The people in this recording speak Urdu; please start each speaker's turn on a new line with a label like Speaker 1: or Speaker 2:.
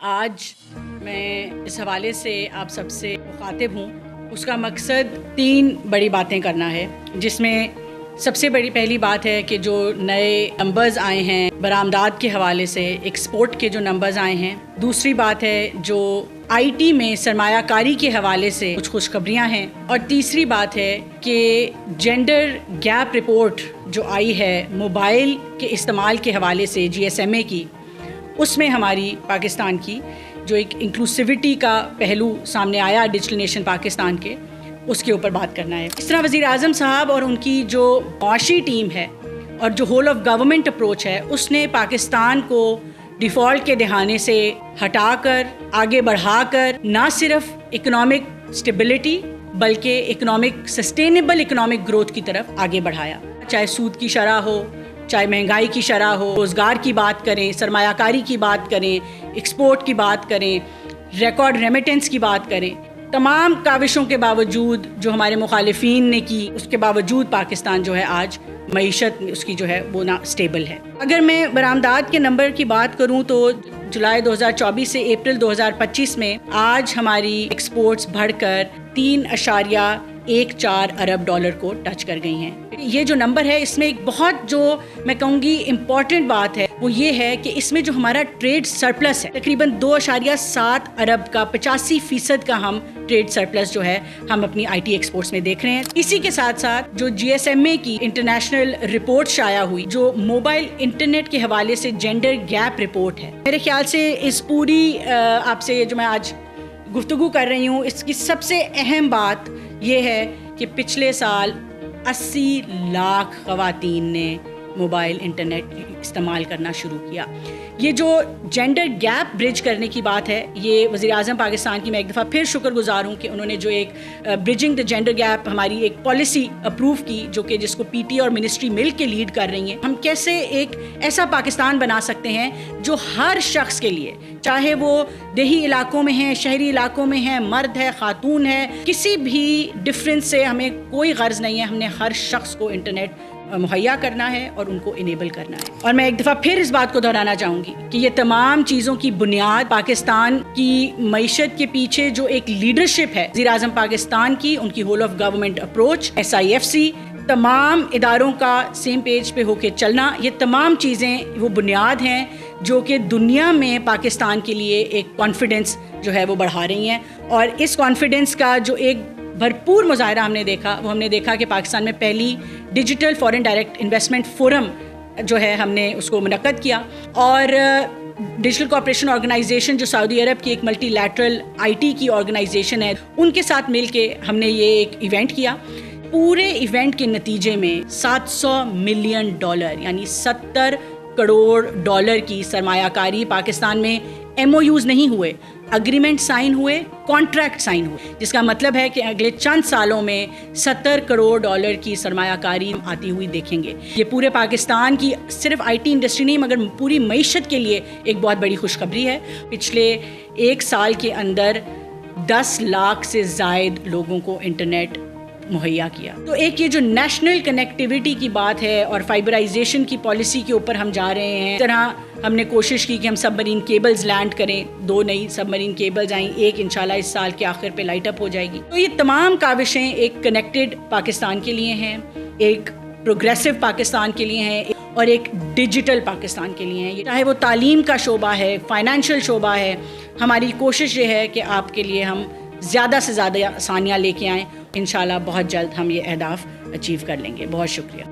Speaker 1: آج میں اس حوالے سے آپ سب سے مخاطب ہوں. اس کا مقصد 3 بڑی باتیں کرنا ہے، جس میں سب سے بڑی پہلی بات ہے کہ جو نئے نمبرز آئے ہیں برآمدات کے حوالے سے، ایکسپورٹ کے جو نمبرز آئے ہیں. دوسری بات ہے جو آئی ٹی میں سرمایہ کاری کے حوالے سے کچھ خوشخبریاں ہیں. اور تیسری بات ہے کہ جینڈر گیپ رپورٹ جو آئی ہے موبائل کے استعمال کے حوالے سے GSMA کی، اس میں ہماری پاکستان کی جو ایک انکلوسیوٹی کا پہلو سامنے آیا ڈیجیٹل نیشن پاکستان کے، اس کے اوپر بات کرنا ہے. اس طرح وزیر اعظم صاحب اور ان کی جو معاشی ٹیم ہے اور جو ہول آف گورنمنٹ اپروچ ہے، اس نے پاکستان کو ڈیفالٹ کے دہانے سے ہٹا کر آگے بڑھا کر نہ صرف اکنامک سٹیبلٹی بلکہ سسٹینیبل اکنامک گروتھ کی طرف آگے بڑھایا. چاہے سود کی شرح ہو، چاہے مہنگائی کی شرح ہو، روزگار کی بات کریں، سرمایہ کاری کی بات کریں، ایکسپورٹ کی بات کریں، ریکارڈ ریمیٹنس کی بات کریں، تمام کاوشوں کے باوجود جو ہمارے مخالفین نے کی، اس کے باوجود پاکستان جو ہے آج معیشت اس کی جو ہے وہ نہ اسٹیبل ہے. اگر میں برآمدات کے نمبر کی بات کروں تو جولائی 2024 سے اپریل 2025 میں آج ہماری ایکسپورٹس بڑھ کر 3.14 ارب ڈالر کو ٹچ کر گئی ہیں. یہ جو نمبر ہے، اس میں ایک بہت جو میں کہوں گی امپورٹنٹ بات ہے وہ یہ ہے کہ اس میں جو ہمارا ٹریڈ سرپلس ہے تقریباً 2.7 ارب کا 85% کا ہم ٹریڈ سرپلس جو ہے ہم اپنی آئی ٹی ایکسپورٹس میں دیکھ رہے ہیں. اسی کے ساتھ ساتھ جو GSMA کی انٹرنیشنل رپورٹ شائع ہوئی جو موبائل انٹرنیٹ کے حوالے سے جینڈر گیپ رپورٹ ہے، میرے خیال سے اس پوری آپ سے جو میں آج گفتگو کر رہی ہوں، اس کی سب سے اہم بات یہ ہے کہ پچھلے سال 80 لاکھ خواتین نے موبائل انٹرنیٹ استعمال کرنا شروع کیا. یہ جو جینڈر گیپ برج کرنے کی بات ہے، یہ وزیر اعظم پاکستان کی میں ایک دفعہ پھر شکر گزار ہوں کہ انہوں نے جو ایک برجنگ دا جینڈر گیپ ہماری ایک پالیسی اپروو کی، جو کہ جس کو PT اور منسٹری مل کے لیڈ کر رہی ہیں. ہم کیسے ایک ایسا پاکستان بنا سکتے ہیں جو ہر شخص کے لیے، چاہے وہ دیہی علاقوں میں ہیں، شہری علاقوں میں ہیں، مرد ہے، خاتون ہے، کسی بھی ڈفرینس سے ہمیں کوئی غرض نہیں ہے. ہم نے ہر شخص کو انٹرنیٹ مہیا کرنا ہے اور ان کو انیبل کرنا ہے. اور میں ایک دفعہ پھر اس بات کو دہرانا چاہوں گی کہ یہ تمام چیزوں کی بنیاد پاکستان کی معیشت کے پیچھے جو ایک لیڈرشپ ہے وزیر اعظم پاکستان کی، ان کی whole of government approach, SIFC، تمام اداروں کا سیم پیج پہ ہو کے چلنا، یہ تمام چیزیں وہ بنیاد ہیں جو کہ دنیا میں پاکستان کے لیے ایک کانفیڈنس جو ہے وہ بڑھا رہی ہیں. اور اس کانفیڈنس کا جو ایک بھرپور مظاہرہ ہم نے دیکھا کہ پاکستان میں پہلی digital foreign direct investment forum جو ہے ہم نے اس کو منعقد کیا. اور ڈیجیٹل کوآپریشن آرگنائزیشن جو سعودی عرب کی ایک ملٹی لیٹرل IT کی آرگنائزیشن ہے، ان کے ساتھ مل کے ہم نے یہ ایک ایونٹ کیا. پورے ایونٹ کے نتیجے میں $700 ملین یعنی $70 کروڑ کی سرمایہ کاری پاکستان میں MOUs نہیں ہوئے، اگریمنٹ سائن ہوئے، کانٹریکٹ سائن ہوئے، جس کا مطلب ہے کہ اگلے چند سالوں میں $70 کروڑ کی سرمایہ کاری آتی ہوئی دیکھیں گے. یہ پورے پاکستان کی صرف IT انڈسٹری نہیں مگر پوری معیشت کے لیے ایک بہت بڑی خوشخبری ہے. پچھلے 1 سال کے اندر 10 لاکھ سے زائد لوگوں کو انٹرنیٹ مہیا کیا. تو ایک یہ جو نیشنل کنیکٹیوٹی کی بات ہے اور فائبرائزیشن کی پالیسی کے اوپر ہم جا رہے ہیں. اس طرح ہم نے کوشش کی کہ ہم سب مرین کیبلز لینڈ کریں، 2 نئی سب مرین کیبلز آئیں، ایک انشاءاللہ اس سال کے آخر پہ لائٹ اپ ہو جائے گی. تو یہ تمام کاوشیں ایک کنیکٹڈ پاکستان کے لیے ہیں، ایک پروگریسو پاکستان کے لیے ہیں اور ایک ڈیجیٹل پاکستان کے لیے ہیں. چاہے وہ تعلیم کا شعبہ ہے، فائنینشیل شعبہ ہے، ہماری کوشش یہ ہے کہ آپ کے لیے ہم زیادہ سے زیادہ آسانیاں لے کے آئیں. انشاءاللہ بہت جلد ہم یہ اہداف اچیو کر لیں گے. بہت شکریہ.